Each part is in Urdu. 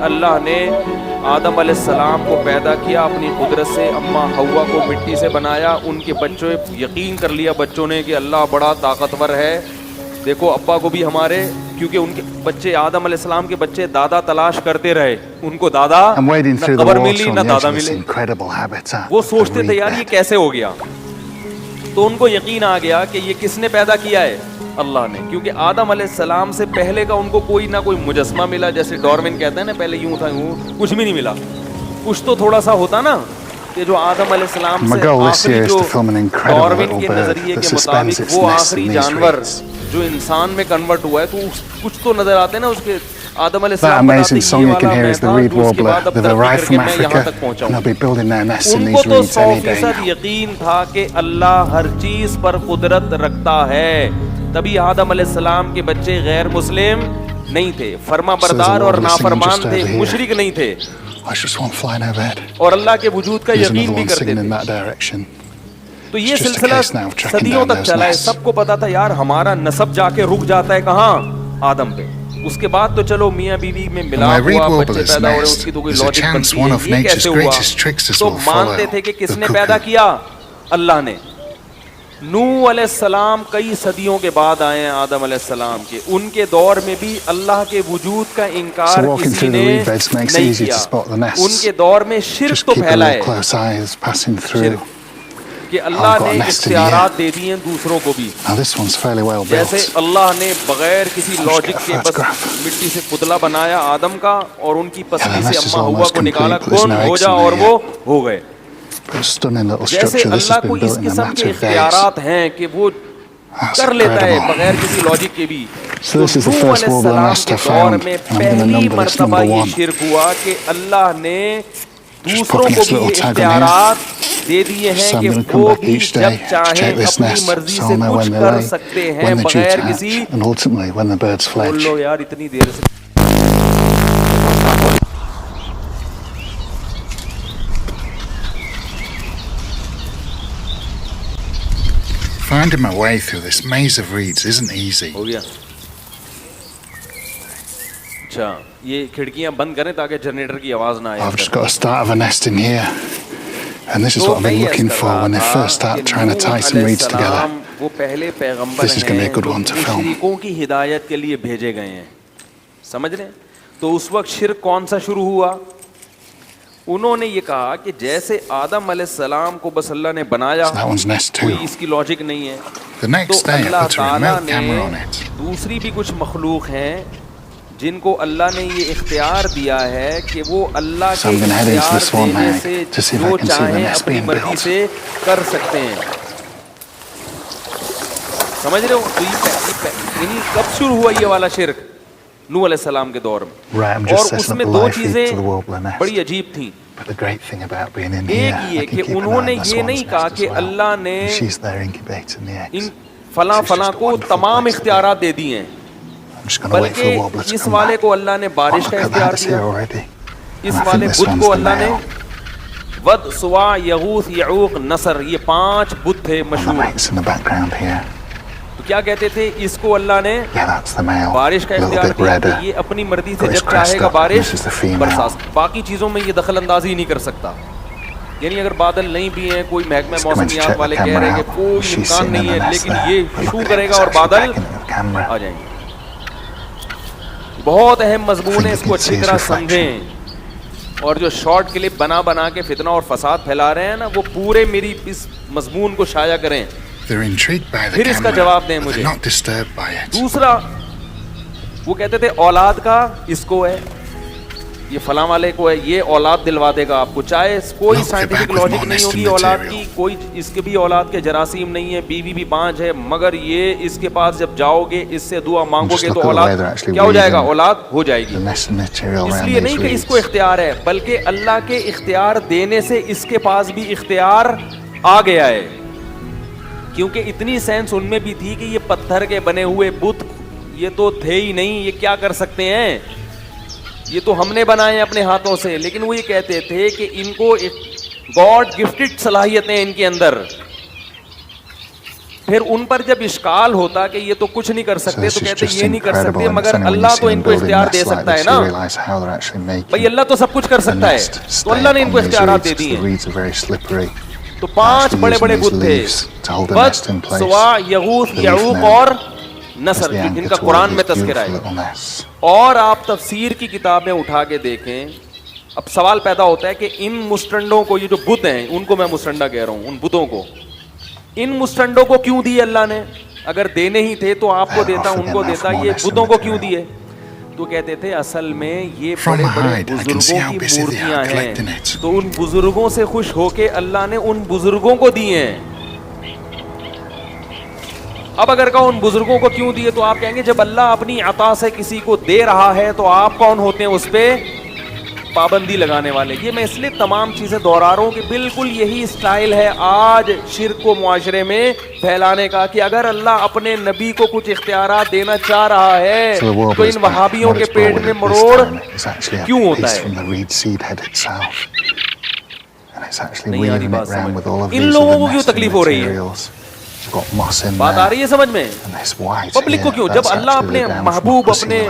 اللہ نے آدم علیہ السلام کو پیدا کیا اپنی قدرت سے, اماں حوا کو مٹی سے بنایا, ان کے بچوں یقین کر لیا بچوں نے کہ اللہ بڑا طاقتور ہے. دیکھو ابا کو بھی ہمارے, کیونکہ ان کے بچے آدم علیہ السلام کے بچے دادا تلاش کرتے رہے, ان کو دادا نہ قبر ملی نہ دادا ملے. وہ سوچتے تھے یار یہ کیسے ہو گیا, تو ان کو یقین آ گیا کہ یہ کس نے پیدا کیا ہے, اللہ نے. کیونکہ آدم علیہ السلام سے پہلے کا ان کو کوئی نہ کوئی مجسمہ ملا, جیسے ڈارون کہتے ہیں نا پہلے یوں تھا یوں, کچھ بھی نہیں ملا. کچھ تو تھوڑا سا ہوتا نا کہ جو آدم علیہ السلام سے آخری جو ڈارون کے نظریے کے مطابق وہ آخری جانور جو انسان میں کنورٹ ہوا ہے, تو کچھ تو نظر آتے ہیں نا اس کے. آدم علیہ السلام بتاتے ہیں یہ والا میں تھا, اس کے بعد اب ترقی کر کے میں یہاں تک پہنچا ہوں. ان کو تو 100% یقین تھا کہ اللہ ہر چیز پر قدرت رکھتا ہے, تبھی آدم علیہ السلام کے بچے غیر مسلم نہیں تھے, فرما بردار اور نافرمان تھے, مشرک نہیں تھے, اور اللہ کے وجود کا یقین بھی کرتے تھے. تو یہ سلسلہ صدیوں تک چلا ہے. سب کو پتا تھا یار ہمارا نسب جا کے رک جاتا ہے کہاں, آدم پہ. اس کے بعد تو چلو میاں بیوی میں ملا ہوا, بچے پیدا ہو رہے, اس کی تو کوئی لاجک بنتی ہے, یہ کیسے ہوا. تو مانتے تھے کہ کس نے پیدا کیا, اللہ نے. نوح علیہ السلام کئی صدیوں کے بعد آئے ہیں آدم علیہ السلام کے, ان کے دور میں بھی اللہ کے وجود کا انکار کسی نے نہیں کیا. ان کے دور میں شرک تو پھیلا ہے, شرک کہ اللہ نے اختیارات دے دیے ہیں دوسروں کو بھی. جیسے اللہ نے بغیر کسی لاجک کے بس مٹی سے پتلا بنایا آدم کا, اور ان کی پسلی سے اماں ہوا کو نکالا, کون ہو جا, اور وہ ہو گئے. جیسے اللہ کو اس قسم کے اختیارات ہیں کہ وہ کر لیتا ہے بغیر کسی لاجک کے بھی. تو نوح علیہ السلام کے دور میں پہلی مرتبہ یہ شرک ہوا کہ اللہ نے دوسروں کو بھی یہ اختیارات دے دیے ہیں کہ وہ بھی جب چاہیں اپنی مرضی سے کچھ کر سکتے ہیں بغیر کسی. بول لو یار اتنی دیر سے Finding my way through this maze of reeds isn't easy. ہو گیا. اچھا یہ کھڑکیاں بند کریں تاکہ جنریٹر کی آواز نہ آئے. I've just got to start of a nest in here. And this is what I've been looking for when they first start trying to tie some reeds together. وہ پہلے پیغمبر ہیں جو مشرکوں کی ہدایت کے لیے بھیجے گئے ہیں, سمجھ رہے ہیں. تو اس وقت شرک کون سا شروع ہوا, انہوں نے یہ کہا کہ جیسے آدم علیہ السلام کو بس اللہ نے بنایا, کوئی اس کی لاجک نہیں ہے, تو اللہ تعالیٰ نے دوسری بھی کچھ مخلوق ہیں جن کو اللہ نے یہ اختیار دیا ہے کہ وہ اللہ کے اختیار دینے سے جو چاہیں اپنی مرضی سے کر سکتے ہیں. سمجھ رہے ہو. یعنی کب شروع ہوا یہ والا شرک, نوح علیہ السلام کے دور میں. اور اس میں دو چیزیں بڑی عجیب تھیں. ایک یہ کہ انہوں نے یہ نہیں کہا کہ اللہ نے ان فلاں فلاں کو تمام اختیارات دے دیے ہیں, بلکہ اس والے کو اللہ نے بارش کا اختیار دیا, اس والے بت کو اللہ نے ود, سوا, یغوث, یعوق, نصر, یہ 5 بت تھے مشہور. تو کیا کہتے تھے, اس کو اللہ نے بارش کا اختیار دیا کہ یہ اپنی مرضی سے جب چاہے گا بارش برسا, باقی چیزوں میں یہ دخل اندازی نہیں کر سکتا. یعنی اگر بادل نہیں بھی ہیں, کوئی محکمہ موسمیات والے کہہ رہے ہیں کہ کوئی امکان نہیں ہے, لیکن یہ شو کرے گا اور بادل آ جائیں گے. بہت اہم مضمون ہے, اس کو اچھی طرح سمجھیں. اور جو شارٹ کلپ بنا بنا کے فتنہ اور فساد پھیلا رہے ہیں نا, وہ پورے میری اس مضمون کو شائع کریں, پھر اس کا جواب دیں مجھے. دوسرا وہ کہتے تھے اولاد کا اس کو ہے, یہ فلاں والے کو ہے, یہ اولاد دلوا دے گا آپ کو, چاہے کوئی سائنٹیفک لاجک نہیں ہوگی اولاد کی, کوئی اس کے بھی اولاد کے جراثیم نہیں ہے, بیوی بھی 5 ہے, مگر یہ اس کے پاس جب جاؤ گے اس سے دعا مانگو گے تو اولاد کیا ہو جائے گا, اولاد ہو جائے گی. اس لیے نہیں کہ اس کو اختیار ہے, بلکہ اللہ کے اختیار دینے سے اس کے پاس بھی اختیار آ گیا ہے. کیونکہ اتنی سینس ان میں بھی تھی کہ یہ پتھر کے بنے ہوئے بت یہ تو تھے ہی نہیں, یہ کیا کر سکتے ہیں, یہ تو ہم نے بنائے اپنے ہاتھوں سے. لیکن وہ یہ کہتے تھے کہ ان کو گاڈ گفٹڈ صلاحیتیں ان کے اندر, پھر ان پر جب اشکال ہوتا کہ یہ تو کچھ نہیں کر So سکتے this تو is کہتے just یہ نہیں کر incredible, سکتے and مگر it's only when Allah you تو see ان them کو building اختیار دے nests like سکتا ہے this, نا. you realise how they're actually بھئی making اللہ تو سب کچھ کر the سکتا ہے nest تو stay اللہ نے ان on کو these اختیارات reeds دے because دیے the ہیں. reeds are very slippery. تو 5 Actually بڑے using بڑے these بت تھے, leaves to hold the بد, nest in place. سوا, یغوث, The leaf یعوق now اور as نصر, the جن anchor کا to all قرآن these میں تذکرہ beautiful ہے. little nests. اور آپ تفسیر کی کتابیں اٹھا کے دیکھیں. اب سوال پیدا ہوتا ہے کہ ان مسٹنڈوں کو, یہ جو بت ہیں ان کو میں مسٹنڈا کہہ رہا ہوں, ان بتوں کو, ان مسٹنڈوں کو کیوں دیے اللہ نے؟ اگر دینے ہی تھے تو آپ کو دیتا, ان کو دیتا, یہ بتوں کو کیوں دیے؟ تو کہتے تھے اصل میں یہ بڑے بڑے بزرگوں کی مورتیاں ہیں, تو ان بزرگوں سے خوش ہو کے اللہ نے ان بزرگوں کو دیے ہیں. اب اگر کہو ان بزرگوں کو کیوں دیے تو آپ کہیں گے جب اللہ اپنی عطا سے کسی کو دے رہا ہے تو آپ کون ہوتے ہیں اس پہ پابندی لگانے والے. یہ میں اس لیے تمام چیزیں دوہرا رہا ہوں کہ بالکل یہی سٹائل ہے آج شرک کو معاشرے میں پھیلانے کا, کہ اگر اللہ اپنے نبی کو کچھ اختیارات دینا چاہ رہا ہے تو ان وہابیوں کے پیٹ میں مروڑ کیوں ہوتا ہے؟ نہیں آ رہی بات سمجھ, ان لوگوں کو کیوں تکلیف ہو رہی ہے؟ بات آ رہی ہے سمجھ میں؟ پبلک کو کیوں؟ جب اللہ اپنے محبوب, اپنے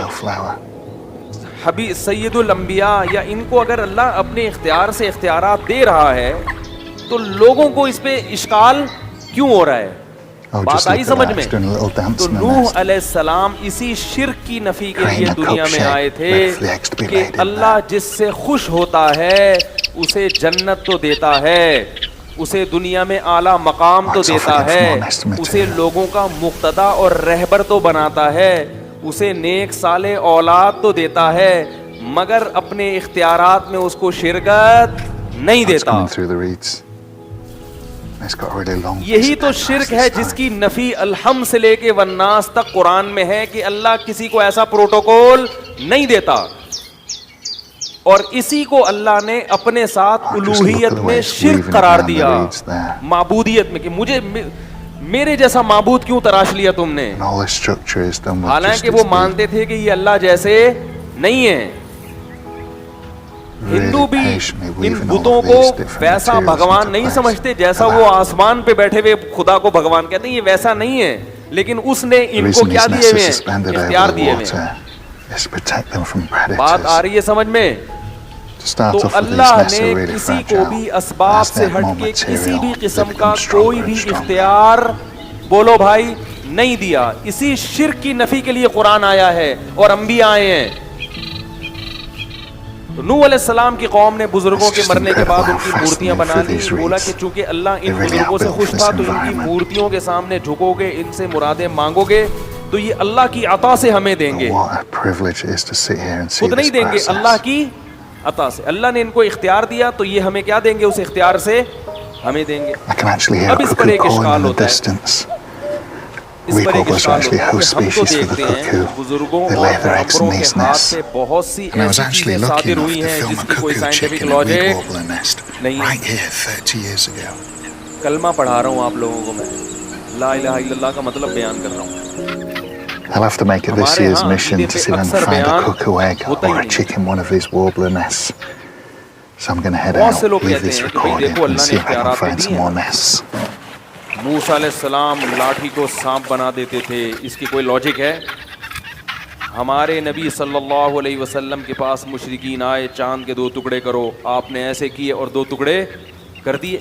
حبیب سید الانبیاء, یا ان کو اگر اللہ اپنے اختیار سے اختیارات دے رہا ہے تو لوگوں کو اس پہ اشکال کیوں ہو رہا ہے؟ بات آئی سمجھ میں؟ تو نوح علیہ السلام اسی شرک کی نفی کے لیے دنیا میں آئے تھے کہ اللہ جس سے خوش ہوتا ہے اسے جنت تو دیتا ہے, اسے دنیا میں اعلیٰ مقام تو دیتا ہے, اسے لوگوں کا مقتدا اور رہبر تو بناتا ہے, اسے نیک صالح اولاد تو دیتا ہے, مگر اپنے اختیارات میں اس کو شرکت نہیں دیتا. یہی تو شرک ہے جس کی نفی الحم سے لے کے والناس تک قرآن میں ہے کہ اللہ کسی کو ایسا پروٹوکول نہیں دیتا, اور اسی کو اللہ نے اپنے ساتھ الوہیت میں شرک قرار دیا, معبودیت میں, کہ مجھے میرے جیسا معبود کیوں تراش لیا تم نے, حالانکہ وہ مانتے تھے کہ یہ اللہ جیسے نہیں ہے. ہندو بھی ان بتوں کو ویسا بھگوان نہیں سمجھتے جیسا وہ آسمان پہ بیٹھے ہوئے خدا کو بھگوان کہتے ہیں, یہ ویسا نہیں ہے, لیکن اس نے ان کو کیا دیے ہوئے ہیں؟ اختیار دیے ہوئے ہیں. بات آ رہی ہے سمجھ میں؟ تو اللہ نے کسی کو بھی اسباب سے ہٹ کے کسی بھی قسم کا کوئی بھی اختیار, بولو بھائی, نہیں دیا. اسی شرک کی نفی کے لیے قرآن آیا ہے اور انبیاء آئے ہیں. تو نوح علیہ السلام کی قوم نے بزرگوں کے مرنے کے بعد ان کی مورتیاں بنا لی. بولا کہ چونکہ اللہ ان بزرگوں سے خوش تھا تو ان کی مورتیوں کے سامنے جھکو گے, ان سے مرادیں مانگو گے تو یہ اللہ کی عطا سے ہمیں دیں گے, خود نہیں دیں گے, اللہ کی عطا سے. اللہ نے ان کو اختیار دیا تو یہ ہمیں کیا دیں گے؟ اس اختیار سے ہمیں دیں گے. اب اس پر ایک اشکال ہوتا ہے, اس پر ایک اشکال ہوتا ہے کہ ہم تو دیکھتے ہیں بزرگوں اور پیغمبروں کے ہاتھ سے بہت سی ایسی چیزیں صادر ہوئی ہیں جس کی کوئی سائنٹیفک لاجک نہیں ہے. کلمہ پڑھا رہا ہوں آپ لوگوں کو, میں لا الہ الا اللہ کا مطلب بیان کر رہا ہوں. I'll have to make it this year's mission to see if I can find a cuckoo egg or a chick in one of these warbler nests. So I'm going to head out, leave this recording and see if I can find some more nests. موسیٰ علیہ السلام لاٹھی کو سانپ بنا دیتے تھے, اس کی کوئی لاجک ہے؟ ہمارے نبی صلی اللہ علیہ وسلم کے پاس مشرکین آئے, چاند کے 2 ٹکڑے کرو, آپ نے ایسے کیے اور 2 ٹکڑے کر دیے.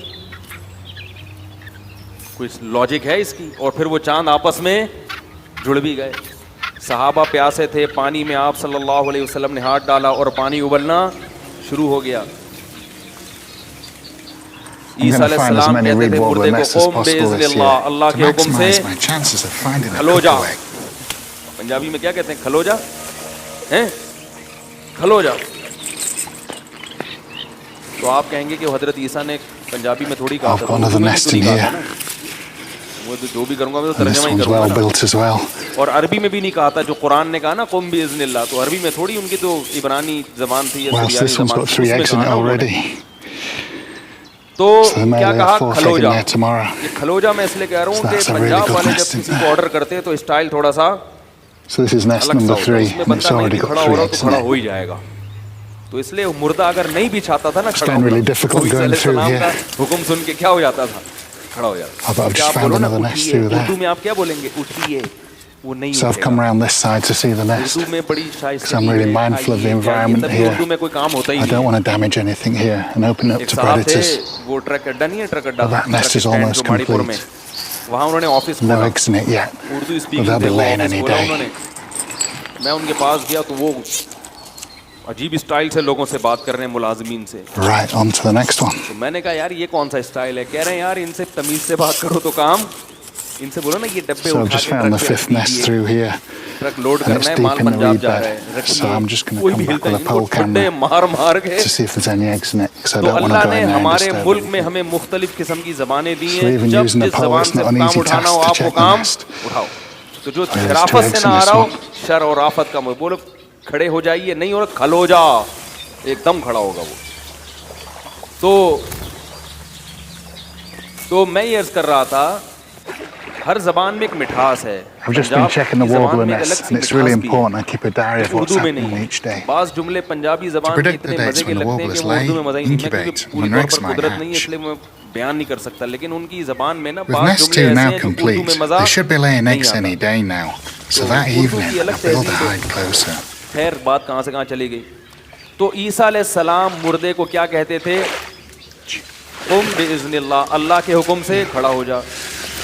کوئی لاجک ہے اس کی؟ اور پھر وہ چاند آپس میں جڑ بھی گئے. صحابہ پیاسے تھے, پانی میں آپ صلی اللہ علیہ وسلم نے ہاتھ ڈالا اور پانی ابلنا شروع ہو گیا. عیسیٰ علیہ السلام کہتے تھے مردے کو قوم باذن اللہ, اللہ کے حکم سے کھلو جا. پنجابی میں کیا کہتے ہیں؟ کھلو جا, کھلو جا. تو آپ کہیں گے کہ حضرت عیسیٰ نے پنجابی میں تھوڑی کہا تھا, وہ جو بھی کروں گا میں تو ترجمہ ہی کروں گا, اور عربی میں بھی نہیں کہا تھا جو قرآن نے کہا نا قم باذن اللہ, تو عربی میں تھوڑی, ان کی تو عبرانی زبان تھی یا سریانی زبان, اس میں کہا نا. تو کیا کہا؟ کھلو جا. یہ کھلو جا میں اس لیے کہہ رہا ہوں کہ پنجاب والے جب کسی کو آرڈر کرتے تو اسٹائل تھوڑا سا الگ سا ہوتا ہے, اس میں بندہ نہیں بھی کھڑا ہو رہا تو کھڑا ہو ہی جائے گا. تو اس لیے مردہ اگر نہیں بھی چاہتا تھا نا کھڑا ہونا, تو عیسیٰ علیہ السلام کا حکم سن کے کیا ہو جاتا تھا؟ کھڑا ہو Oh, but I've جاتا. just آپ found بولو نا another nest اٹھیے, through there. Urdu میں آپ کیا بولیں گے؟ اٹھیے, وہ نہیں So I've اٹھے come God. around this side to see the nest. Urdu میں بڑی شائستگی I'm really ہے, mindful of the آئیے, environment تبھی here. اردو میں کوئی کام ہوتا ہی I don't نہیں want ہے. to damage anything here and open it up ایک to صاحب تھے, predators. وہ ٹرک اڈا نہیں ہے, ٹرک اڈا, Well, that nest truck is stand almost جو ماڑی پور میں, complete. وہاں انہوں نے آفس No کھولا. eggs in it yet. Urdu Well, speaking they'll تھے, be وہ laying آفس any کھولا انہوں day. نے. میں ان کے پاس گیا تو وہ عجیب اسٹائل سے لوگوں سے بات کر رہے ہیں, ملازمین سے. Right, on to the next one. تو میں نے کہا یار یہ کون سا اسٹائل ہے؟ کہہ رہے ہیں یار ان سے تمیز سے بات کرو تو کام, ان سے بولو نا یہ ڈبے So I've اٹھا just کے found the ٹرک پہ fifth رکھ nest دیجیے, through here. Truck load And کرنا it's ہے, deep mall in the Punjab reed جا bed. رہا ہے, So رکھیے. I'm just going to کوئی come بھی back ہلتا with ہے, a ان کو pole ٹھڈے camera مار مار کے. to see if there's any eggs in it, because I تو don't want to Allah go نے in there and ہمارے disturb ملک it. میں ہمیں مختلف قسم کی زبانیں دی So ہیں, even جب using a جس pole, زبان it's سے not an کام easy اٹھانا task ہو to آپ وہ check the کام nest. اٹھاؤ. تو جو there's 2 شرافت سے eggs نہ in آ this رہا ہو, one. شر اور آفت کا بولو کھڑے ہو جائیے, نہیں ہو رہا کھل ہو جا, ایک دم کھڑا ہوگا وہ. تو میں یہ عرض کر رہا تھا, ہر زبان میں ایک مٹھاس ہے. I've just been checking the warbler nest, and it's really important I keep a diary of what's Urdu میں happening نہیں. each day. بعض جملے پنجابی زبان کے predict the اتنے dates مزے کے when the لگتے ہیں کہ warblers وہ اردو میں lay, مزہ ہی نہیں. میں incubate, کیونکہ پوری when طور eggs پر might قدرت نہیں ہے, hatch. اس لیے میں بیان نہیں کر سکتا, لیکن ان کی زبان میں نا With بعض nest جملے 2 ایسے now ہیں جو اردو complete, میں مزہ they should be laying نہیں eggs آتا. any day now. So تو that اردو evening, کی الگ I build a تہذیب ہے. hide closer. خیر بات کہاں سے کہاں چلی گئی. تو عیسیٰ علیہ السلام مردے کو کیا کہتے تھے؟ قم باذن اللہ, اللہ کے حکم سے کھڑا ہو جا.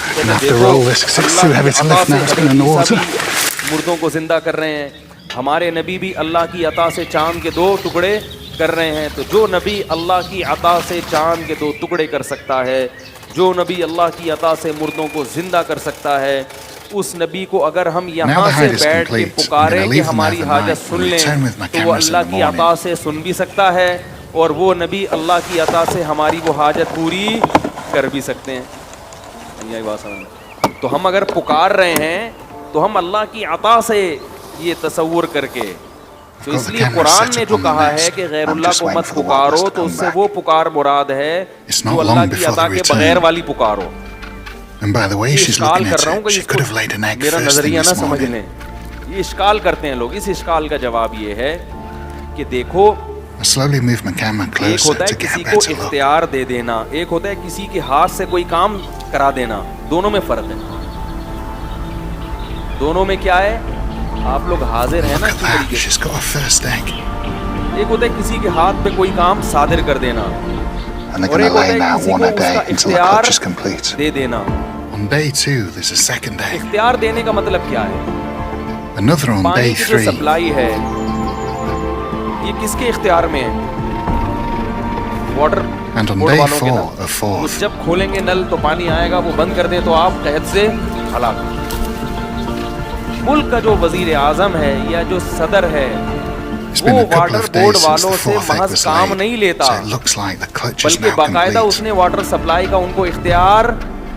I'm going to have to roll this because it's too heavy to lift now. It's been in the water. مردوں کو زندہ کر رہے ہیں. ہمارے نبی بھی اللہ کی عطا سے چاند کے 2 ٹکڑے کر رہے ہیں. تو جو نبی اللہ کی عطا سے چاند کے 2 ٹکڑے کر سکتا ہے, جو نبی اللہ کی عطا سے مردوں کو زندہ کر سکتا ہے, اس نبی کو اگر ہم یہاں سے بیٹھ کے پکاریں کہ ہماری حاجت سن لیں, تو وہ اللہ کی عطا سے سن بھی سکتا ہے, اور وہ نبی اللہ کی عطا سے ہماری وہ حاجت پوری کر بھی سکتے ہیں. یہی بات سمجھ. تو ہم اگر پکار رہے ہیں تو ہم اللہ کی عطا سے یہ تصور کر کے, تو اس لیے قرآن نے جو کہا ہے کہ غیر اللہ کو مت پکارو, تو اس سے وہ پکار مراد ہے جو اللہ کی عطا کے بغیر والی پکارو. And by the way she's اشکال looking کر at رہا ہوں it, کہ she could have laid an egg میرا first thing نظریہ نہ this سمجھ morning. لیں. یہ اشکال کرتے ہیں لوگ. اس اشکال کا جواب یہ ہے کہ دیکھو, I slowly move my camera ایک closer ہوتا ہے to get کسی a کو better look. اختیار دے دینا, ایک ہوتا ہے کسی کے ہاتھ سے کوئی کام کرا دینا. دونوں میں فرق ہے. دونوں میں کیا ہے, آپ لوگ حاضر ہیں نا Look اچھی at that, طریقے سے. she's got her first egg. ایک ہوتا ہے کسی کے ہاتھ پہ کوئی کام صادر کر دینا, And they're اور going ایک to ہوتا lay ہے now کسی one کو a اس day کا until the اختیار clutch is complete. دے دینا. On day 2, there's a second egg. اختیار دینے کا مطلب کیا ہے؟ Another on پانی day کی جو 3. سپلائی ہے یہ کس کے اختیار میں ہے؟ Water And on board day والوں کے 4, نا. a وہ fourth. جب کھولیں گے نل تو پانی آئے گا, وہ بند کر دیں تو آپ قحط سے ہلاک. ملک کا جو وزیر اعظم ہے یا جو صدر ہے, It's وہ been a couple water of board days since والوں the سے fourth egg محض was کام laid, نہیں لیتا, so it looks like the clutch is بلکہ now باقاعدہ اس complete. نے واٹر سپلائی کا ان کو اختیار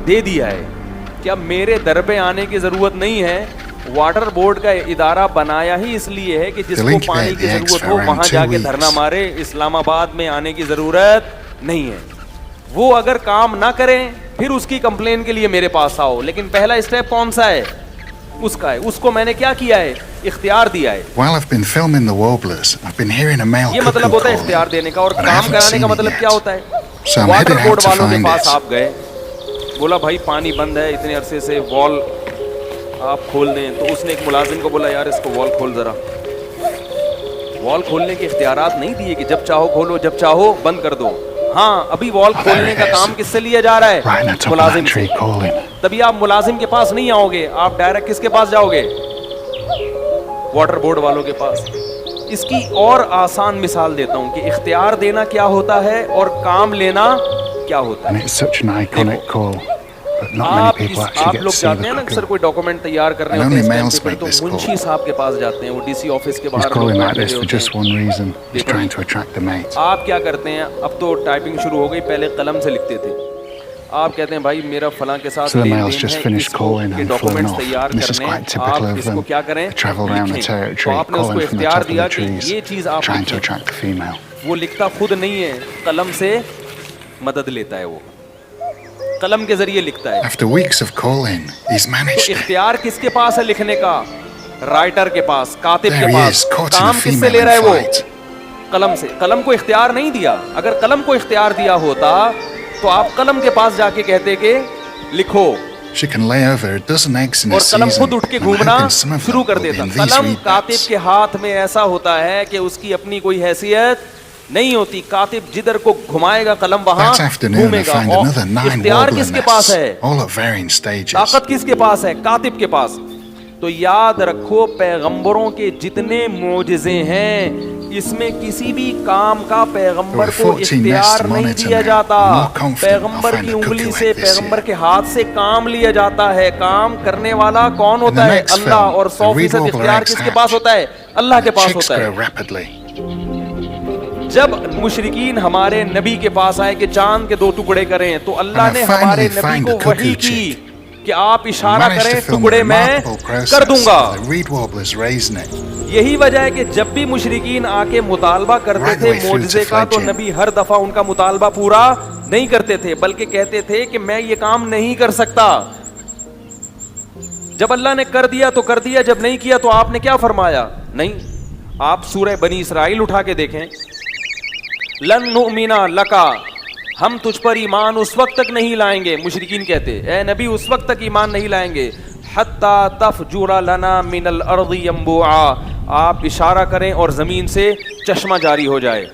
دے دیا ہے کہ اب میرے در پہ آنے کی ضرورت نہیں ہے. واٹر بورڈ کا ادارہ بنایا ہی اس لیے ہے کہ جس کو پانی کی ضرورت ہو وہاں جا کے دھرنا مارے, اسلام آباد میں آنے کی ضرورت نہیں ہے. وہ اگر کام نہ کریں پھر اس کی کمپلین کے لیے میرے پاس آؤ, لیکن پہلا اسٹیپ کون سا ہے؟ اس کا ہے. اس کو میں نے کیا کیا ہے؟ اختیار دیا ہے. While I've been filming the warblers, I've been hearing a male یہ cuckoo مطلب ہوتا ہے calling, اختیار دینے کا. اور but I کام haven't کرانے کا seen it مطلب کیا yet. ہوتا ہے؟ So I'm water heading board out to والوں کے find پاس it. آپ گئے, بولا بھائی پانی بند ہے اتنے عرصے سے, وال آپ کھول دیں. تو اس نے ایک ملازم کو بولا یار اس کو وال کھول ذرا. وال کھولنے کے اختیارات نہیں دیے کہ جب چاہو کھولو جب چاہو بند کر دو. ہاں ابھی وال کھولنے کا کام کس سے لیا جا رہا Right ہے؟ on top of ملازم that سے. tree calling. تبھی آپ ملازم کے پاس نہیں آؤ گے, آپ ڈائریکٹ کس کے پاس جاؤ گے؟ واٹر بورڈ والوں کے پاس. اس کی اور آسان مثال دیتا ہوں کہ اختیار دینا کیا ہوتا ہے اور کام لینا کیا ہوتا And ہے. it's such an iconic call, but not آپ many people actually آپ get لوگ to see جاتے ہیں the نا اکثر cuckoo. کوئی ڈاکومنٹ تیار کرنے And ہوتے only ہیں males اسٹیمپ پیپر, make تو this call. منشی صاحب کے پاس جاتے ہیں, وہ ڈی سی آفس کے He's باہر calling لوگ like بیٹھے this for ہوتے just ہیں. one reason. He's Paper. trying to attract the mate. آپ کیا کرتے ہیں؟ اب تو ٹائپنگ شروع ہو گئی, پہلے قلم سے لکھتے تھے. آپ کہتے ہیں بھائی میرا فلاں کے ساتھ So the lane males then just ہے, finished اس کو calling کے and flown ڈاکومنٹس off. تیار This is کرنے, quite آپ typical of اس کو them. کیا کریں؟ They travel around the لکھیں. territory, تو آپ نے اس کو calling from the اختیار top of دیا the کہ trees, یہ چیز آپ trying to لکھیں. attract the female. وہ لکھتا خود نہیں ہے, قلم سے مدد لیتا ہے. وہ قلم کے ذریعے لکھتا ہے. After weeks of calling, he's تو managed it. اختیار کس کے پاس ہے لکھنے کا؟ رائٹر کے پاس, کاتب There کے he pass. is, caught in a کام کس سے female لے in رہا ہے وہ؟ flight. قلم سے. قلم کو اختیار نہیں دیا. اگر قلم کو اختیار دیا ہوتا تو آپ قلم کے پاس جا کے کہتے کہ لکھو, She can lay over a dozen eggs in a اور قلم season خود اٹھ کے and گھومنا hoping some of شروع them کر will be دیتا. in these قلم reed کاتب beds. کے ہاتھ میں ایسا ہوتا ہے کہ اس کی اپنی کوئی حیثیت نہیں ہوتی. کاتب جدھر کو گھمائے گا قلم وہاں That afternoon گھومے I گا. found اور another 9 اختیار warbler کس کے پاس nests, ہے؟ all at varying stages. طاقت کس کے پاس ہے؟ کاتب کے پاس. تو یاد رکھو پیغمبروں کے جتنے معجزے ہیں اس میں کسی بھی کام کا پیغمبر کو اختیار نہیں دیا جاتا. پیغمبر کی انگلی سے, پیغمبر کے ہاتھ سے کام لیا جاتا ہے. کام کرنے والا کون ہوتا ہے؟ اللہ. اور 100% اختیار کس کے پاس ہوتا ہے؟ اللہ کے پاس ہوتا ہے. جب مشرکین ہمارے نبی کے پاس آئے کہ چاند کے 2 ٹکڑے کریں, تو اللہ نے ہمارے نبی کو وحی کی کہ آپ اشارہ کریں ٹکڑے میں کر دوں گا. یہی وجہ ہے کہ جب بھی مشرکین آ کے مطالبہ کرتے تھے معجزے کا, تو نبی ہر دفعہ ان کا مطالبہ پورا نہیں کرتے تھے, بلکہ کہتے تھے کہ میں یہ کام نہیں کر سکتا. جب اللہ نے کر دیا تو کر دیا, جب نہیں کیا تو آپ نے کیا فرمایا؟ نہیں. آپ سورہ بنی اسرائیل اٹھا کے دیکھیں, لن نؤمن لکا, ہم تجھ پر ایمان اس وقت تک نہیں لائیں گے. مشرکین کہتے اے نبی اس وقت تک ایمان نہیں لائیں گے حتی تفجر لنا من الارض ينبوعا, آپ اشارہ کریں اور زمین سے چشمہ جاری ہو جائے.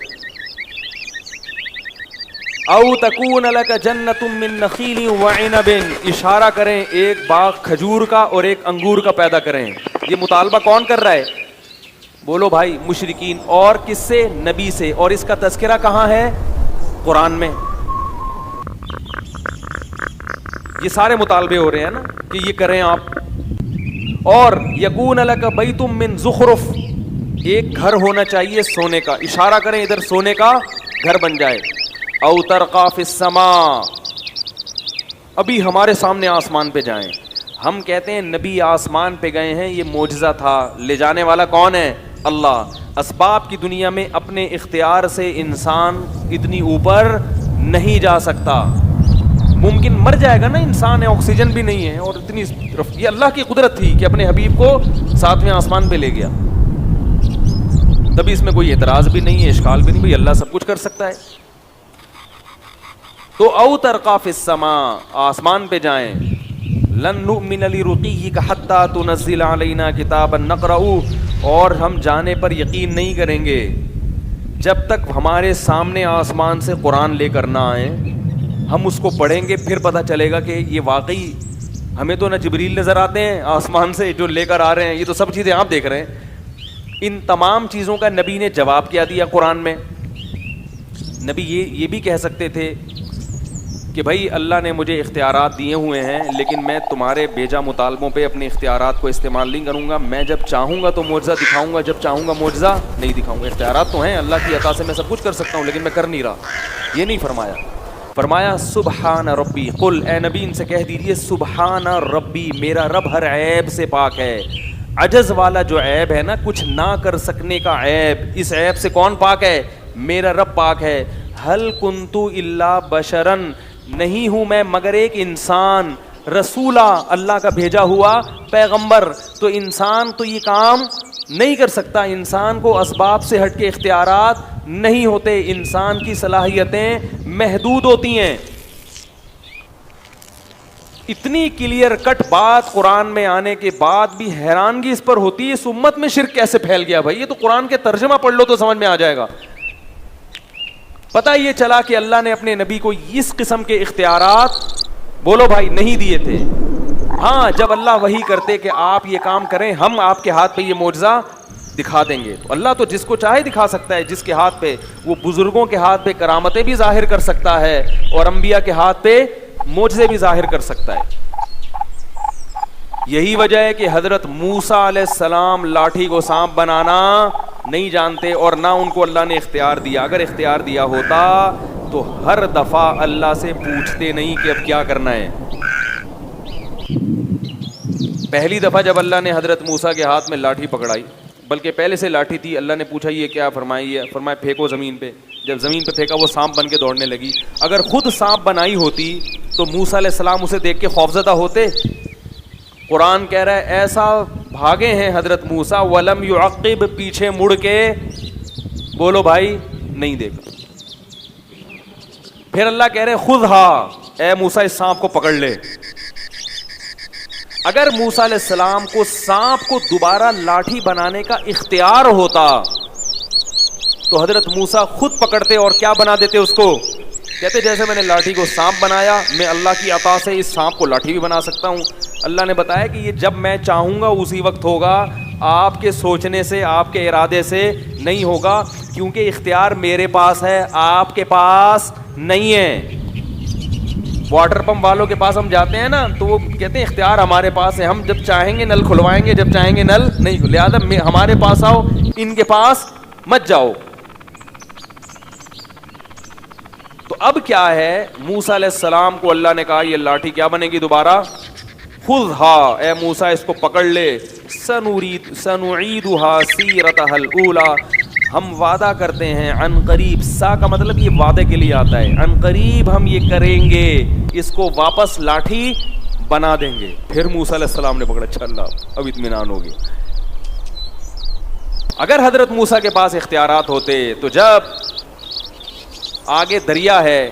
او تکون لک جنت من نخیل وعنب, اشارہ کریں ایک باغ کھجور کا اور ایک انگور کا پیدا کریں. یہ مطالبہ کون کر رہا ہے؟ بولو بھائی, مشرکین. اور کس سے؟ نبی سے. اور اس کا تذکرہ کہاں ہے؟ قرآن میں. یہ سارے مطالبے ہو رہے ہیں نا کہ یہ کریں آپ. اور یکون لک بیت من زخرف, ایک گھر ہونا چاہیے سونے کا. اشارہ کریں ادھر سونے کا گھر بن جائے. او ترقا فی السماء, ابھی ہمارے سامنے آسمان پہ جائیں. ہم کہتے ہیں نبی آسمان پہ گئے ہیں, یہ معجزہ تھا. لے جانے والا کون ہے؟ اللہ. اسباب کی دنیا میں اپنے اختیار سے انسان اتنی اوپر نہیں جا سکتا. ممکن مر جائے گا نا انسان, ہے آکسیجن بھی نہیں ہے, اور اتنی یہ اللہ کی قدرت تھی کہ اپنے حبیب کو 7ویں آسمان پہ لے گیا. تبھی اس میں کوئی اعتراض بھی نہیں ہے, اشکال بھی نہیں, بھئی اللہ سب کچھ کر سکتا ہے. تو او ترقا فی السماء, آسمان پہ جائیں. لن نؤمن لرقیک حتی تنزل علینا کتابا نقرؤ, اور ہم جانے پر یقین نہیں کریں گے جب تک ہمارے سامنے آسمان سے قرآن لے کر نہ آئیں. ہم اس کو پڑھیں گے, پھر پتہ چلے گا کہ یہ واقعی, ہمیں تو نہ جبریل نظر آتے ہیں آسمان سے جو لے کر آ رہے ہیں, یہ تو سب چیزیں آپ دیکھ رہے ہیں. ان تمام چیزوں کا نبی نے جواب کیا دیا قرآن میں. نبی یہ بھی کہہ سکتے تھے کہ بھائی اللہ نے مجھے اختیارات دیے ہوئے ہیں, لیکن میں تمہارے بیجا مطالبوں پہ اپنے اختیارات کو استعمال نہیں کروں گا. میں جب چاہوں گا تو معجزہ دکھاؤں گا, جب چاہوں گا معجزہ نہیں دکھاؤں گا. اختیارات تو ہیں اللہ کی عطا سے, میں سب کچھ کر سکتا ہوں, لیکن میں کر نہیں رہا. یہ نہیں فرمایا. فرمایا سبحان ربی, قل اے نبی ان سے کہہ دیجیے سبحان ربی, میرا رب ہر عیب سے پاک ہے. عجز والا جو عیب ہے نا, کچھ نہ کر سکنے کا عیب, اس عیب سے کون پاک ہے؟ میرا رب پاک ہے. ہل کنتو الا بشرن, نہیں ہوں میں مگر ایک انسان, رسولہ, اللہ کا بھیجا ہوا پیغمبر. تو انسان تو یہ کام نہیں کر سکتا, انسان کو اسباب سے ہٹ کے اختیارات نہیں ہوتے, انسان کی صلاحیتیں محدود ہوتی ہیں. اتنی کلیئر کٹ بات قرآن میں آنے کے بعد بھی حیرانگی اس پر ہوتی ہے, اس امت میں شرک کیسے پھیل گیا بھائی. یہ تو قرآن کے ترجمہ پڑھ لو تو سمجھ میں آ جائے گا. پتہ یہ چلا کہ اللہ نے اپنے نبی کو اس قسم کے اختیارات, بولو بھائی, نہیں دیے تھے. ہاں جب اللہ وحی کرتے کہ آپ یہ کام کریں, ہم آپ کے ہاتھ پہ یہ معجزہ دکھا دیں گے, تو اللہ تو جس کو چاہے دکھا سکتا ہے. جس کے ہاتھ پہ, وہ بزرگوں کے ہاتھ پہ کرامتیں بھی ظاہر کر سکتا ہے, اور انبیاء کے ہاتھ پہ معجزے بھی ظاہر کر سکتا ہے. یہی وجہ ہے کہ حضرت موسیٰ علیہ السلام لاٹھی کو سانپ بنانا نہیں جانتے, اور نہ ان کو اللہ نے اختیار دیا. اگر اختیار دیا ہوتا تو ہر دفعہ اللہ سے پوچھتے نہیں کہ اب کیا کرنا ہے. پہلی دفعہ جب اللہ نے حضرت موسیٰ کے ہاتھ میں لاٹھی پکڑائی, بلکہ پہلے سے لاٹھی تھی, اللہ نے پوچھا یہ کیا, فرمایا پھینکو زمین پہ. جب زمین پہ پھینکا وہ سانپ بن کے دوڑنے لگی. اگر خود سانپ بنائی ہوتی تو موسیٰ علیہ السلام اسے دیکھ کے خوفزدہ ہوتے. قرآن کہہ رہا ہے ایسا بھاگے ہیں حضرت موسیٰ, ولم یعقب, پیچھے مڑ کے, بولو بھائی, نہیں دیکھا. پھر اللہ کہہ رہے خذھا، اے موسیٰ اس سانپ کو پکڑ لے. اگر موسیٰ علیہ السلام کو سانپ کو دوبارہ لاٹھی بنانے کا اختیار ہوتا تو حضرت موسیٰ خود پکڑتے اور کیا بنا دیتے اس کو. کہتے جیسے میں نے لاٹھی کو سانپ بنایا، میں اللہ کی عطا سے اس سانپ کو لاٹھی بھی بنا سکتا ہوں. اللہ نے بتایا کہ یہ جب میں چاہوں گا اسی وقت ہوگا، آپ کے سوچنے سے، آپ کے ارادے سے نہیں ہوگا، کیونکہ اختیار میرے پاس ہے، آپ کے پاس نہیں ہے. واٹر پمپ والوں کے پاس ہم جاتے ہیں نا تو وہ کہتے ہیں اختیار ہمارے پاس ہے، ہم جب چاہیں گے نل کھلوائیں گے، جب چاہیں گے نل نہیں، لہٰذا ہمارے پاس آؤ، ان کے پاس مت جاؤ. تو اب کیا ہے، موسیٰ علیہ السلام کو اللہ نے کہا یہ لاٹھی کیا بنے گی دوبارہ، خذھا، اے موسیٰ اس کو پکڑ لے، سنعیدھا سیرتھا الاولی، ہم وعدہ کرتے ہیں عن قریب، سا کا مطلب یہ وعدے کے لیے آتا ہے، عن قریب ہم یہ کریں گے، اس کو واپس لاٹھی بنا دیں گے. پھر موسیٰ علیہ السلام نے پکڑا، اچھا اللہ اب اطمینان ہو گیا. اگر حضرت موسیٰ کے پاس اختیارات ہوتے تو جب آگے دریا ہے،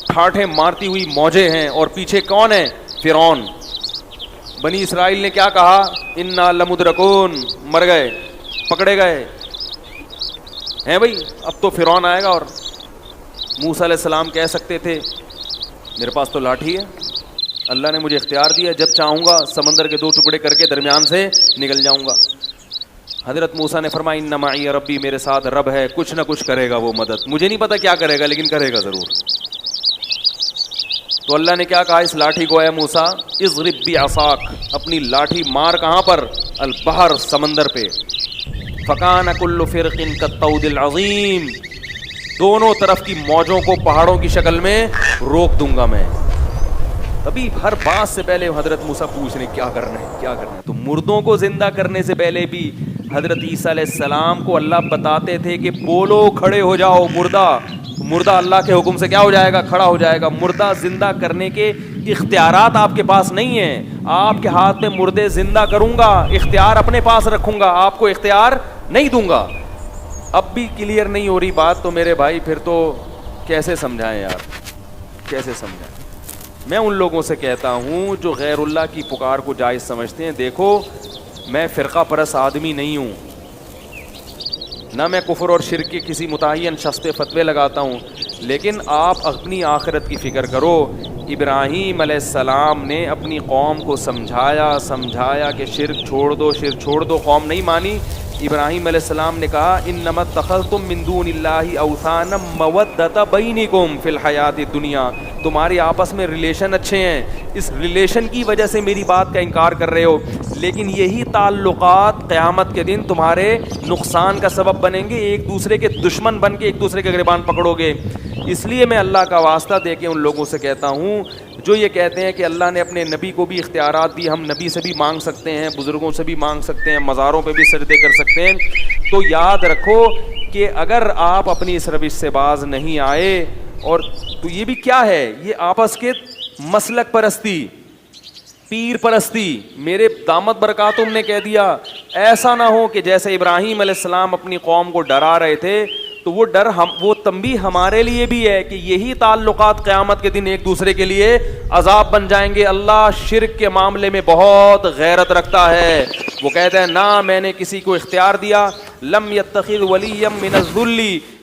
ٹھاٹھیں مارتی ہوئی موجیں ہیں اور پیچھے کون ہے، فرعون، بنی اسرائیل نے کیا کہا، انا لمدرکون، مر گئے، پکڑے گئے ہیں بھائی، اب تو فرعون آئے گا. اور موسیٰ علیہ السلام کہہ سکتے تھے میرے پاس تو لاٹھی ہے، اللہ نے مجھے اختیار دیا، جب چاہوں گا سمندر کے 2 ٹکڑے کر کے درمیان سے نکل جاؤں گا. حضرت موسیٰ نے فرمایا ان معی ربی، میرے ساتھ رب ہے، کچھ نہ کچھ کرے گا وہ مدد، مجھے نہیں پتا کیا کرے گا لیکن کرے گا ضرور. تو اللہ نے کیا کہا اس لاٹھی کو، اے موسیٰ اضرب بعصاک، اپنی لاٹھی مار کہاں پر، البحر، سمندر پہ. فکان کل فرق کالطود العظیم، دونوں طرف کی موجوں کو پہاڑوں کی شکل میں روک دوں گا میں. ابھی ہر بات سے پہلے حضرت موسیٰ پوچھ رہے کیا کرنا ہے، کیا کرنا ہے. تو مردوں کو زندہ کرنے سے پہلے بھی حضرت عیسیٰ علیہ السلام کو اللہ بتاتے تھے کہ بولو کھڑے ہو جاؤ، مردہ اللہ کے حکم سے کیا ہو جائے گا، کھڑا ہو جائے گا. مردہ زندہ کرنے کے اختیارات آپ کے پاس نہیں ہیں، آپ کے ہاتھ میں مردے زندہ کروں گا، اختیار اپنے پاس رکھوں گا، آپ کو اختیار نہیں دوں گا. اب بھی کلیئر نہیں ہو رہی بات تو میرے بھائی پھر تو کیسے سمجھائیں یار، کیسے سمجھائیں. میں ان لوگوں سے کہتا ہوں جو غیر اللہ کی پکار کو جائز سمجھتے ہیں، دیکھو میں فرقہ پرست آدمی نہیں ہوں، نہ میں کفر اور شرک کے کسی متعین شخص پہ فتوے لگاتا ہوں، لیکن آپ اپنی آخرت کی فکر کرو. ابراہیم علیہ السلام نے اپنی قوم کو سمجھایا کہ شرک چھوڑ دو، قوم نہیں مانی. ابراہیم علیہ السلام نے کہا انما اتخذتم من دون اللہ اوثانا مودۃ بینکم فی الحیات الدنیا، تمہارے آپس میں ریلیشن اچھے ہیں، اس ریلیشن کی وجہ سے میری بات کا انکار کر رہے ہو، لیکن یہی تعلقات قیامت کے دن تمہارے نقصان کا سبب بنیں گے، ایک دوسرے کے دشمن بن کے ایک دوسرے کے گریبان پکڑو گے. اس لیے میں اللہ کا واسطہ دے کے ان لوگوں سے کہتا ہوں جو یہ کہتے ہیں کہ اللہ نے اپنے نبی کو بھی اختیارات دی، ہم نبی سے بھی مانگ سکتے ہیں، بزرگوں سے بھی مانگ سکتے ہیں، مزاروں پہ بھی سجدے کر سکتے ہیں، تو یاد رکھو کہ اگر آپ اپنی اس روش سے باز نہیں آئے، اور تو یہ بھی کیا ہے، یہ آپس کے مسلک پرستی، پیر پرستی. میرے دامت برکاتہم نے کہہ دیا ایسا نہ ہو کہ جیسے ابراہیم علیہ السلام اپنی قوم کو ڈرا رہے تھے تو وہ ڈر وہ تنبیہ ہمارے لیے بھی ہے کہ یہی تعلقات قیامت کے دن ایک دوسرے کے لیے عذاب بن جائیں گے. اللہ شرک کے معاملے میں بہت غیرت رکھتا ہے، وہ کہتا ہے نہ میں نے کسی کو اختیار دیا، لم یتخذ ولیا من الذل،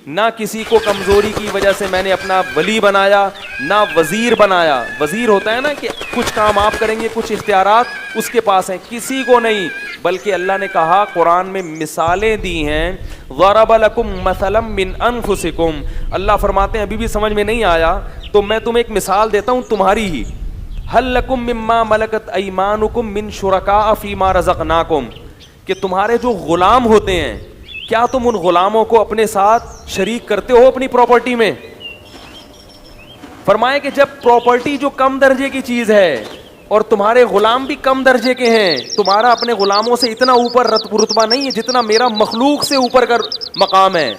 نہ کسی کو کمزوری کی وجہ سے میں نے اپنا ولی بنایا، نہ وزیر بنایا. وزیر ہوتا ہے نا کہ کچھ کام آپ کریں گے، کچھ اختیارات اس کے پاس ہیں، کسی کو نہیں. بلکہ اللہ نے کہا قرآن میں مثالیں دی ہیں، ضرب لکم مثلا من انفسکم، اللہ فرماتے ہیں ابھی بھی سمجھ میں نہیں آیا تو میں تمہیں ایک مثال دیتا ہوں تمہاری ہی. هل لکم مما ملکت ایمانکم من شرکاء فیما رزقناکم، کہ تمہارے جو غلام ہوتے ہیں کیا تم ان غلاموں کو اپنے ساتھ شریک کرتے ہو اپنی پراپرٹی میں؟ فرمائے کہ جب پراپرٹی جو کم درجے کی چیز ہے اور تمہارے غلام بھی کم درجے کے ہیں، تمہارا اپنے غلاموں سے اتنا اوپر رتبہ نہیں ہے جتنا میرا مخلوق سے اوپر کا مقام ہے.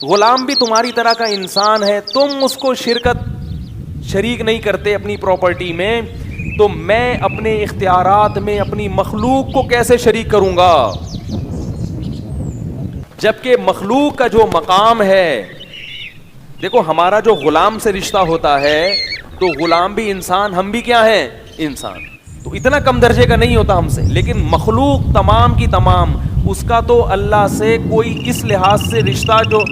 غلام بھی تمہاری طرح کا انسان ہے، تم اس کو شریک نہیں کرتے اپنی پراپرٹی میں، تو میں اپنے اختیارات میں اپنی مخلوق کو کیسے شریک کروں گا؟ جبکہ مخلوق کا جو مقام ہے دیکھو ہمارا جو غلام سے رشتہ ہوتا ہے تو غلام بھی انسان، ہم بھی کیا ہیں؟ انسان. تو اتنا کم درجے کا نہیں ہوتا ہم سے. لیکن مخلوق تمام کی تمام اس کا تو اللہ سے کوئی اس لحاظ سے رشتہ، جو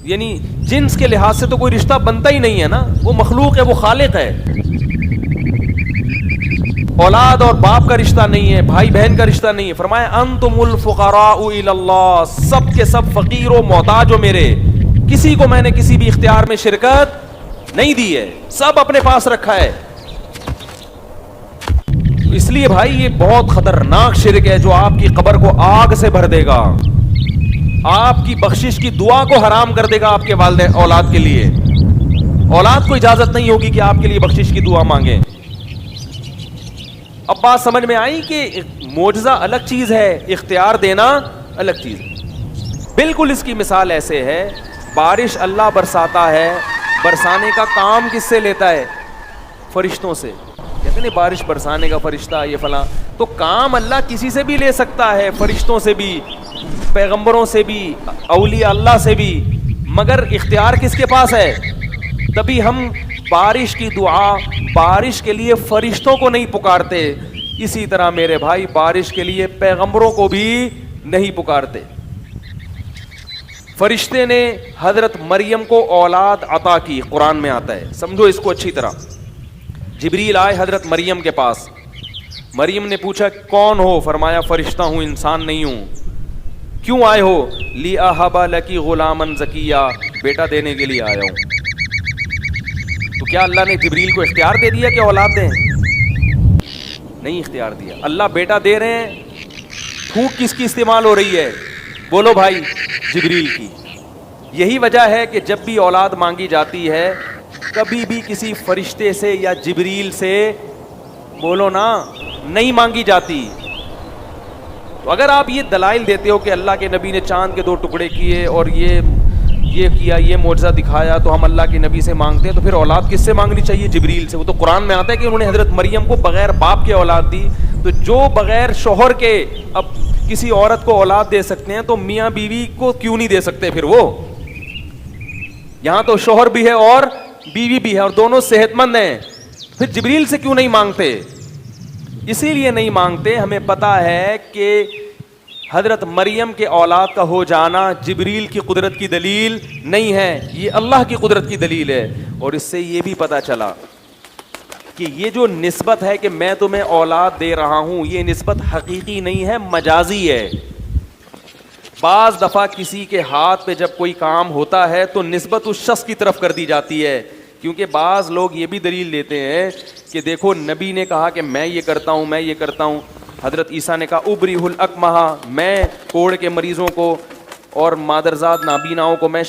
یعنی جنس کے لحاظ سے تو کوئی رشتہ بنتا ہی نہیں ہے نا. وہ مخلوق ہے، وہ خالق ہے. اولاد اور باپ کا رشتہ نہیں ہے، بھائی بہن کا رشتہ نہیں ہے. فرمایا انتم الفقراء الی اللہ، سب کے سب فقیر و محتاج ہو میرے. کسی کو میں نے کسی بھی اختیار میں شرکت نہیں دی ہے، سب اپنے پاس رکھا ہے. اس لیے بھائی یہ بہت خطرناک شرک ہے جو آپ کی قبر کو آگ سے بھر دے گا، آپ کی بخشش کی دعا کو حرام کر دے گا آپ کے والدین اولاد کے لیے. اولاد کو اجازت نہیں ہوگی کہ آپ کے لیے بخشش کی دعا مانگیں. اب بات سمجھ میں آئی کہ معجزہ الگ چیز ہے، اختیار دینا الگ چیز ہے. بالکل اس کی مثال ایسے ہے، بارش اللہ برساتا ہے، برسانے کا کام کس سے لیتا ہے؟ فرشتوں سے. کہتے ہیں بارش برسانے کا فرشتہ یہ فلاں، تو کام اللہ کسی سے بھی لے سکتا ہے، فرشتوں سے بھی، پیغمبروں سے بھی، اولیاء اللہ سے بھی، مگر اختیار کس کے پاس ہے؟ تبھی ہم بارش کی دعا، بارش کے لیے فرشتوں کو نہیں پکارتے. اسی طرح میرے بھائی بارش کے لیے پیغمبروں کو بھی نہیں پکارتے. فرشتے نے حضرت مریم کو اولاد عطا کی، قرآن میں آتا ہے، سمجھو اس کو اچھی طرح. جبریل آئے حضرت مریم کے پاس. مریم نے پوچھا کون ہو؟ فرمایا فرشتہ ہوں، انسان نہیں ہوں. کیوں آئے ہو؟ لِأَهَبَ لَكِ غُلَامًا زَكِيًّا، بیٹا دینے کے لیے آیا ہوں. تو کیا اللہ نے جبریل کو اختیار دے دیا کہ اولاد دیں؟ نہیں اختیار دیا. اللہ بیٹا دے رہے ہیں، پھونک کس کی استعمال ہو رہی ہے؟ بولو بھائی، جبریل کی. یہی وجہ ہے کہ جب بھی اولاد مانگی جاتی ہے کبھی بھی کسی فرشتے سے یا جبریل سے، بولو نا، نہیں مانگی جاتی. تو اگر آپ یہ دلائل دیتے ہو کہ اللہ کے نبی نے چاند کے 2 ٹکڑے کیے اور یہ کیا، یہ معجزہ دکھایا تو ہم اللہ کے نبی سے مانگتے ہیں، تو پھر اولاد کس سے مانگنی چاہیے؟ جبریل سے. وہ تو قرآن میں آتا ہے کہ انہوں نے حضرت مریم کو بغیر باپ کے اولاد دی. تو جو بغیر شوہر کے اب کسی عورت کو اولاد دے سکتے ہیں تو میاں بیوی کو کیوں نہیں دے سکتے پھر؟ وہ یہاں تو شوہر بھی ہے اور بیوی بھی ہے اور دونوں صحت مند ہیں، پھر جبریل سے کیوں نہیں مانگتے؟ اسی لیے نہیں مانگتے، ہمیں پتا ہے کہ حضرت مریم کے اولاد کا ہو جانا جبریل کی قدرت کی دلیل نہیں ہے، یہ اللہ کی قدرت کی دلیل ہے. اور اس سے یہ بھی پتا چلا کہ یہ جو نسبت ہے کہ میں تمہیں اولاد دے رہا ہوں، یہ نسبت حقیقی نہیں ہے، مجازی ہے. بعض دفعہ کسی کے ہاتھ پہ جب کوئی کام ہوتا ہے تو نسبت اس شخص کی طرف کر دی جاتی ہے، کیونکہ بعض لوگ یہ بھی دلیل دیتے ہیں کہ دیکھو نبی نے کہا کہ میں یہ کرتا ہوں، میں یہ کرتا ہوں. حضرت عیسیٰ نے کہا ابریح الاکمہ، میں کوڑ کے مریضوں کو اور مادرزاد نابیناؤں کو میں